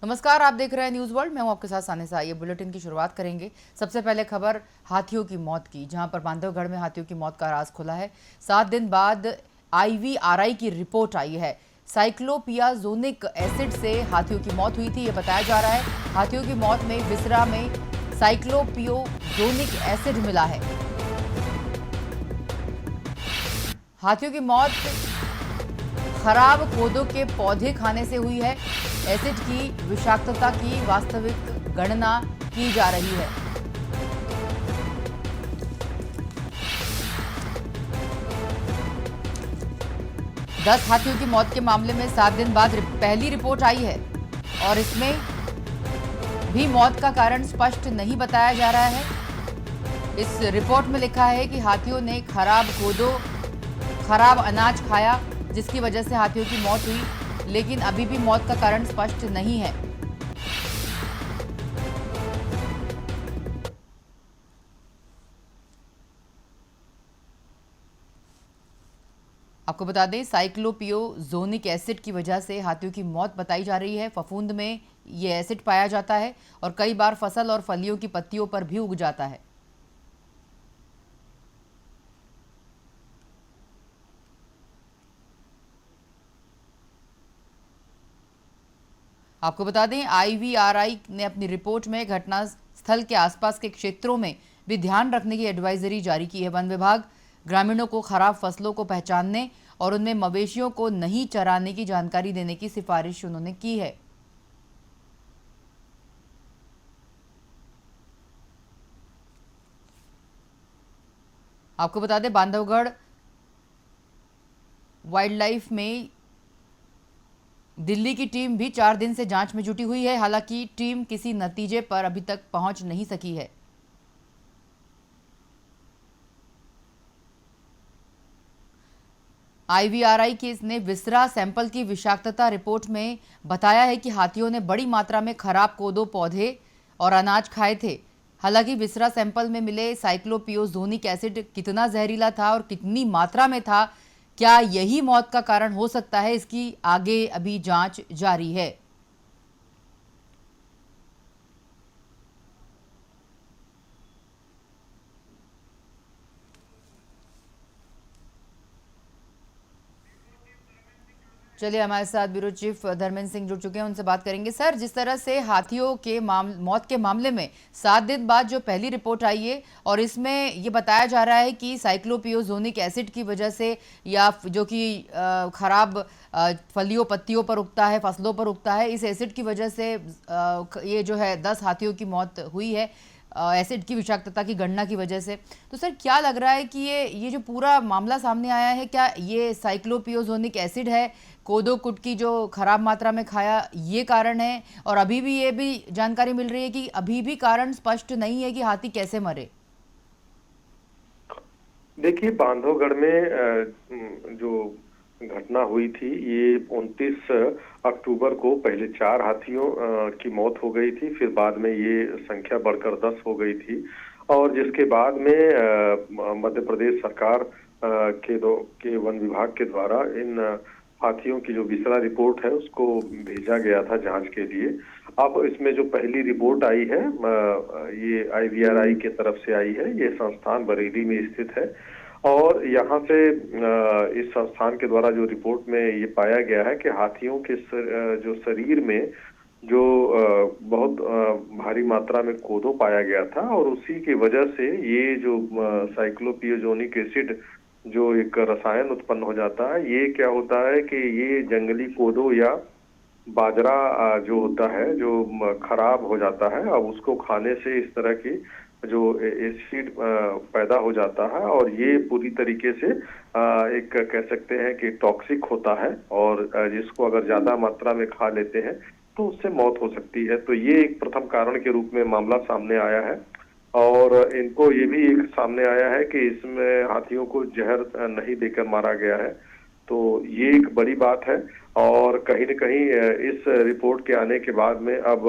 नमस्कार, आप देख रहे हैं न्यूज वर्ल्ड। मैं हूं आपके साथ सानिसा। ये बुलेटिन की शुरुआत करेंगे। सबसे पहले खबर हाथियों की मौत की, जहां पर बांधवगढ़ में हाथियों की मौत का राज खुला है। 7 दिन बाद IVRI की रिपोर्ट आई है। साइक्लोपियाजोनिक एसिड से हाथियों की मौत हुई थी, ये बताया जा रहा है। हाथियों की मौत में विसरा में साइक्लोपियोजोनिक एसिड मिला है। हाथियों की मौत खराब कोदो के पौधे खाने से हुई है। एसिड की विषाक्तता की वास्तविक गणना की जा रही है। दस हाथियों की मौत के मामले में 7 दिन बाद पहली रिपोर्ट आई है और इसमें भी मौत का कारण स्पष्ट नहीं बताया जा रहा है। इस रिपोर्ट में लिखा है कि हाथियों ने खराब कोदो, खराब अनाज खाया, जिसकी वजह से हाथियों की मौत हुई, लेकिन अभी भी मौत का कारण स्पष्ट नहीं है। आपको बता दें, साइक्लोपियोजोनिक एसिड की वजह से हाथियों की मौत बताई जा रही है। फफूंद में ये एसिड पाया जाता है और कई बार फसल और फलियों की पत्तियों पर भी उग जाता है। आपको बता दें, IVRI ने अपनी रिपोर्ट में घटना स्थल के आसपास के क्षेत्रों में भी ध्यान रखने की एडवाइजरी जारी की है। वन विभाग ग्रामीणों को खराब फसलों को पहचानने और उनमें मवेशियों को नहीं चराने की जानकारी देने की सिफारिश उन्होंने की है। आपको बता दें, बांधवगढ़ वाइल्ड लाइफ में दिल्ली की टीम भी 4 दिन से जांच में जुटी हुई है। हालांकि टीम किसी नतीजे पर अभी तक पहुंच नहीं सकी है। IVRI केस ने विसरा सैंपल की विषाक्तता रिपोर्ट में बताया है कि हाथियों ने बड़ी मात्रा में खराब कोदो पौधे और अनाज खाए थे। हालांकि विसरा सैंपल में मिले साइक्लोपियोजोनिक एसिड कितना जहरीला था और कितनी मात्रा में था, क्या यही मौत का कारण हो सकता है, इसकी आगे अभी जांच जारी है। चलिए, हमारे साथ ब्यूरो चीफ धर्मेंद्र सिंह जुड़ चुके हैं, उनसे बात करेंगे। सर, जिस तरह से हाथियों के मौत के मामले में 7 दिन बाद जो पहली रिपोर्ट आई है और इसमें ये बताया जा रहा है कि साइक्लोपियोजोनिक एसिड की वजह से या जो कि खराब फलियों पत्तियों पर उगता है, फसलों पर उगता है, इस एसिड की वजह से ये जो है 10 हाथियों की मौत हुई है एसिड की विषाक्तता की गणना की वजह से। तो सर, क्या लग रहा है कि ये जो पूरा मामला सामने आया है, क्या ये साइक्लोपियोजोनिक एसिड है, कोदो कुटकी जो खराब मात्रा में खाया, ये कारण है? और अभी भी ये भी जानकारी मिल रही है कि अभी भी कारण स्पष्ट नहीं है कि हाथी कैसे मरे। देखिए, बांधवगढ़ में जो घटना हुई थी, ये 29 अक्टूबर को पहले 4 हाथियों की मौत हो गई थी। फिर बाद में ये संख्या बढ़कर 10 हो गई थी और जिसके बाद में मध्य प्रदेश सरकार के वन विभाग के द्वारा इन हाथियों की जो विसरा रिपोर्ट है उसको भेजा गया था जांच के लिए। अब इसमें जो पहली रिपोर्ट आई है ये IVRI के तरफ से आई है। ये संस्थान बरेली में स्थित है और यहाँ से इस संस्थान के द्वारा जो रिपोर्ट में ये पाया गया है कि हाथियों के जो शरीर में जो बहुत भारी मात्रा में कोदो पाया गया था और उसी की वजह से ये जो साइक्लोपियोजोनिक एसिड जो एक रसायन उत्पन्न हो जाता है, ये क्या होता है कि ये जंगली कोदो या बाजरा जो होता है जो खराब हो जाता है, अब उसको खाने से इस तरह की जो एसिड पैदा हो जाता है और ये पूरी तरीके से एक कह सकते हैं कि टॉक्सिक होता है और जिसको अगर ज्यादा मात्रा में खा लेते हैं तो उससे मौत हो सकती है। तो ये एक प्रथम कारण के रूप में मामला सामने आया है और इनको ये भी एक सामने आया है कि इसमें हाथियों को जहर नहीं देकर मारा गया है। तो ये एक बड़ी बात है और कहीं न कहीं इस रिपोर्ट के आने के बाद में अब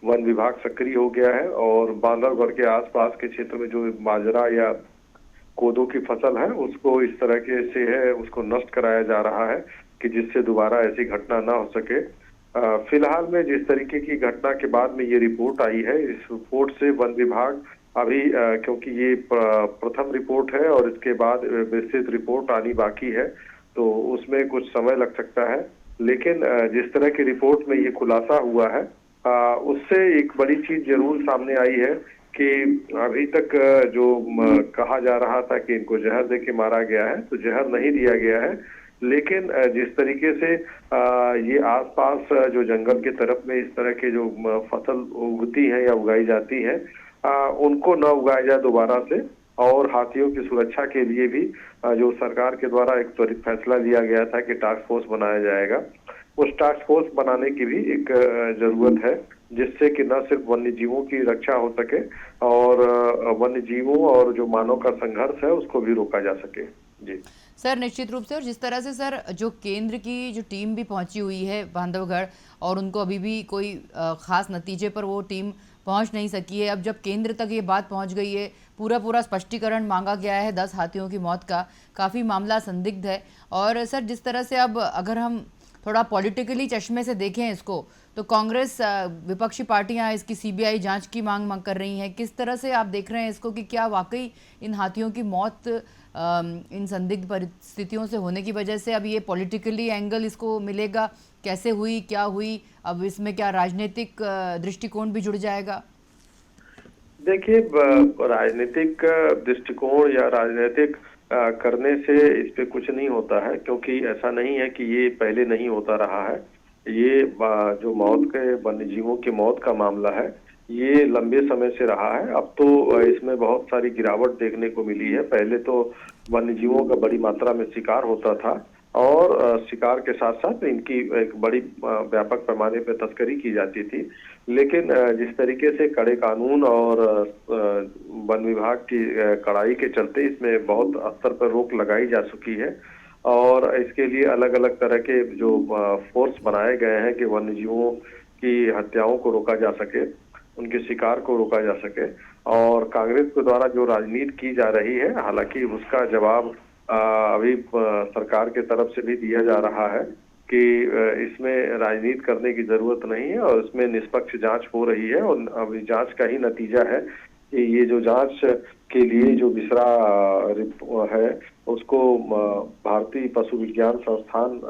वन विभाग सक्रिय हो गया है और बांधवगढ़ के आसपास के क्षेत्र में जो बाजरा या कोदो की फसल है उसको इस तरह के से है उसको नष्ट कराया जा रहा है कि जिससे दोबारा ऐसी घटना ना हो सके। फिलहाल में जिस तरीके की घटना के बाद में ये रिपोर्ट आई है, इस रिपोर्ट से वन विभाग अभी क्योंकि ये प्रथम रिपोर्ट है और इसके बाद विस्तृत रिपोर्ट आनी बाकी है, तो उसमें कुछ समय लग सकता है। लेकिन जिस तरह की रिपोर्ट में ये खुलासा हुआ है, उससे एक बड़ी चीज जरूर सामने आई है कि अभी तक जो कहा जा रहा था कि इनको जहर दे के मारा गया है, तो जहर नहीं दिया गया है। लेकिन जिस तरीके से ये आसपास जो जंगल के तरफ में इस तरह के जो फसल उगती है या उगाई जाती है, उनको न उगाया जाए दोबारा से, और हाथियों की सुरक्षा के लिए भी जो सरकार के द्वारा एक त्वरित फैसला लिया गया था कि टास्क फोर्स बनाया जाएगा, उस टास्क फोर्स बनाने की भी एक जरूरत है, जिससे कि न सिर्फ वन्य जीवों की रक्षा हो सके और वन्य जीवों और जो मानव का संघर्ष है उसको भी रोका जा सके। जी सर, निश्चित रूप से। और जिस तरह से सर जो केंद्र की जो टीम भी पहुंची हुई है बांधवगढ़, और उनको अभी भी कोई खास नतीजे पर वो टीम पहुंच नहीं सकी है। अब जब केंद्र तक ये बात पहुंच गई है, पूरा स्पष्टीकरण मांगा गया है 10 हाथियों की मौत का, काफ़ी मामला संदिग्ध है। और सर जिस तरह से अब अगर हम थोड़ा पॉलिटिकली चश्मे से देखें इसको, तो कांग्रेस विपक्षी पार्टियां इसकी सीबीआई जांच की मांग कर रही हैं। किस तरह से आप देख रहे हैं इसको कि क्या वाकई इन हाथियों की मौत इन संदिग्ध परिस्थितियों से होने की वजह से अब ये पॉलिटिकली एंगल इसको मिलेगा? कैसे हुई, क्या हुई? अब इसमें क्या राजनीतिक दृष्टिकोण भी जुड़ जाएगा? देखिए, राजनीतिक दृष्टिकोण या राजनीतिक करने से इस पे कुछ नहीं होता है, क्योंकि ऐसा नहीं है कि ये पहले नहीं होता रहा है। ये जो मौत के वन्य जीवों की मौत का मामला है, ये लंबे समय से रहा है। अब तो इसमें बहुत सारी गिरावट देखने को मिली है। पहले तो वन्य जीवों का बड़ी मात्रा में शिकार होता था, और शिकार के साथ साथ इनकी एक बड़ी व्यापक पैमाने पर तस्करी की जाती थी। लेकिन जिस तरीके से कड़े कानून और वन विभाग की कड़ाई के चलते इसमें बहुत स्तर पर रोक लगाई जा चुकी है, और इसके लिए अलग अलग तरह के जो फोर्स बनाए गए हैं कि वन्य जीवों की हत्याओं को रोका जा सके, उनके शिकार को रोका जा सके। और कांग्रेस के द्वारा जो राजनीति की जा रही है, हालांकि उसका जवाब अभी सरकार के तरफ से भी दिया जा रहा है कि इसमें राजनीति करने की जरूरत नहीं है, और इसमें निष्पक्ष जांच हो रही है। और अभी जांच का ही नतीजा है कि ये जो जांच के लिए जो बिसरा है, उसको भारतीय पशु विज्ञान संस्थान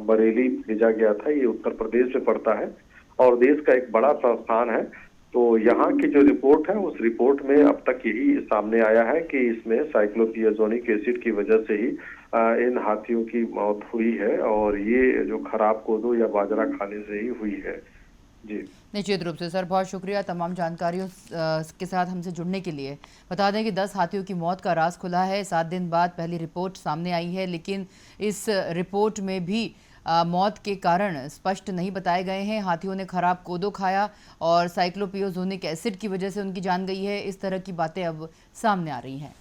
बरेली भेजा गया था। ये उत्तर प्रदेश में पड़ता है और देश का एक बड़ा संस्थान है। तो यहाँ की जो रिपोर्ट है, उस रिपोर्ट में अब तक यही सामने आया है कि इसमें साइक्लोपियाजोनिक एसिड की वजह से ही इन हाथियों की मौत हुई है, और ये जो खराब कोदो या बाजरा खाने से ही हुई है। जी निश्चित रूप से सर, बहुत शुक्रिया तमाम जानकारियों के साथ हमसे जुड़ने के लिए। बता दें कि 10 हाथियों की मौत का राज खुला है। 7 दिन बाद पहली रिपोर्ट सामने आई है, लेकिन इस रिपोर्ट में भी मौत के कारण स्पष्ट नहीं बताए गए हैं। हाथियों ने खराब कोदो खाया और साइक्लोपियाजोनिक एसिड की वजह से उनकी जान गई है। इस तरह की बातें अब सामने आ रही हैं।